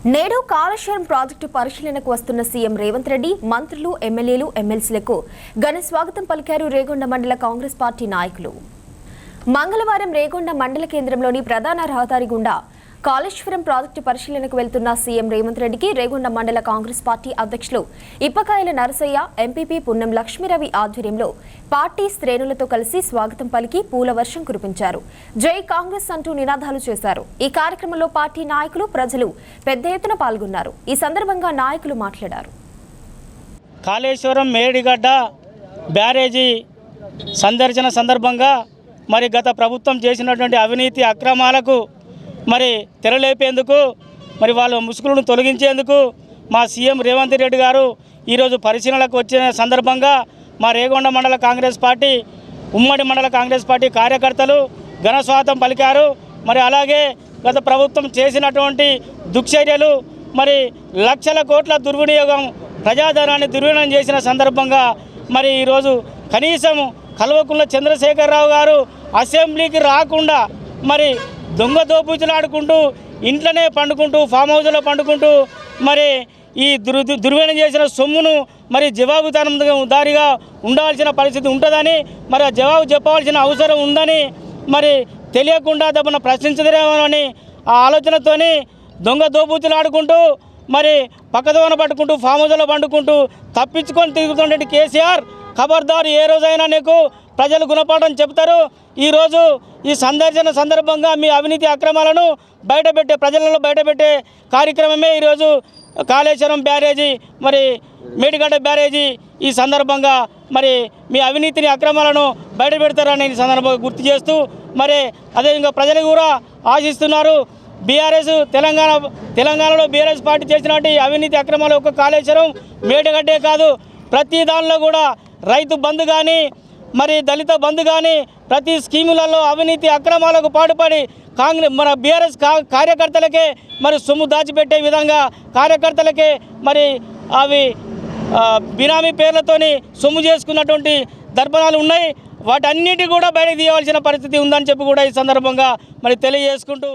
నేడు కాళేశ్వరం ప్రాజెక్టు పరిశీలనకు వస్తున్న సీఎం రేవంత్ రెడ్డి మంత్రులు ఎమ్మెల్యేలు ఎమ్మెల్సీలకు ఘన స్వాగతం పలికారు రేగొండ మండల కాంగ్రెస్ పార్టీ నాయకులు. మంగళవారం రేగొండ మండల కేంద్రంలోని ప్రధాన రహదారి గుండా కాళేశ్వరం ప్రాజెక్టు పరిశీలనకు వెళ్తున్న సీఎం రేవంత్ రెడ్డికి రేగొండ మండల కాంగ్రెస్ పార్టీ అధ్యక్షులు ఇప్పకాయల నరసయ్య, ఎంపీపీ పున్నం లక్ష్మీరవి ఆధ్వర్యంలో పార్టీ శ్రేణులతో కలిసి స్వాగతం పలికి పూల వర్షం కురిపించారు. జై కాంగ్రెస్ అంటూ నినాదాలు చేశారు. ఈ కార్యక్రమంలో పార్టీ నాయకులు, ప్రజలు పెద్ద ఎత్తున పాల్గొన్నారు. ఈ సందర్భంగా నాయకులు మాట్లాడారు. కాళేశ్వరం మేడిగడ్డ బ్యారేజీ సందర్శన సందర్భంగా మరి గత ప్రభుత్వం చేసినటువంటి అవినీతి అక్రమాలకు మరి తెరలేపేందుకు మరి వాళ్ళ ముసుగులను తొలగించేందుకు మా సీఎం రేవంత్ రెడ్డి గారు ఈరోజు పరిశీలనకు వచ్చిన సందర్భంగా మా రేగొండ మండల కాంగ్రెస్ పార్టీ, ఉమ్మడి మండల కాంగ్రెస్ పార్టీ కార్యకర్తలు ఘన స్వాగతం పలికారు. మరి అలాగే గత ప్రభుత్వం చేసినటువంటి దుశ్చర్యలు, మరి లక్షల కోట్ల దుర్వినియోగం, ప్రజాధనాన్ని దుర్వినియోగం చేసిన సందర్భంగా మరి ఈరోజు కనీసం కల్వకుంట్ల చంద్రశేఖరరావు గారు అసెంబ్లీకి రాకుండా మరి దొంగ దోపుచులాడుకుంటూ ఇంట్లోనే పండుకుంటూ, ఫామ్ హౌస్లో పండుకుంటూ మరి ఈ దుర్వినియోగం చేసిన సొమ్మును మరి జవాబుదారీగా ఉండాల్సిన పరిస్థితి ఉంటుందని, మరి ఆ జవాబు చెప్పవలసిన అవసరం ఉందని మరి తెలియకుండా తప్పన ప్రశ్నించదేమోనని ఆ ఆలోచనతోని దొంగ దోపుచులాడుకుంటూ మరి పక్కదోన పట్టుకుంటూ ఫామ్ హౌస్లో పండుకుంటూ తప్పించుకొని తిరుగుతుంటే కేసీఆర్ ఖబర్దారు, ఏ రోజైనా నీకు ప్రజలు గుణపాఠం చెప్తారు. ఈరోజు ఈ సందర్శన సందర్భంగా మీ అవినీతి అక్రమాలను బయటపెట్టే, ప్రజలలో బయటపెట్టే కార్యక్రమమే ఈరోజు కాళేశ్వరం బ్యారేజీ, మరి మేడిగడ్డ బ్యారేజీ. ఈ సందర్భంగా మరి మీ అవినీతిని అక్రమాలను బయటపెడతారని ఈ సందర్భంగా గుర్తు చేస్తూ మరి అదేవిధంగా ప్రజలు కూడా ఆశిస్తున్నారు. బీఆర్ఎస్ తెలంగాణలో బీఆర్ఎస్ పార్టీ చేసినటువంటి అవినీతి అక్రమాలు ఒక కాళేశ్వరం మేడిగడ్డే కాదు, ప్రతి దానిలో కూడా రైతు బంధు కానీ, మరి దళిత బంధు కానీ, ప్రతి స్కీములలో అవినీతి అక్రమాలకు పాటుపడి మన బీఆర్ఎస్ కార్యకర్తలకే మరి సొమ్ము దాచిపెట్టే విధంగా కార్యకర్తలకే మరి అవి బినామీ పేర్లతోని సొమ్ము చేసుకున్నటువంటి దర్పణాలు ఉన్నాయి. వాటన్నిటి కూడా బయటకు తీయవలసిన పరిస్థితి ఉందని చెప్పి కూడా ఈ సందర్భంగా మరి తెలియజేసుకుంటూ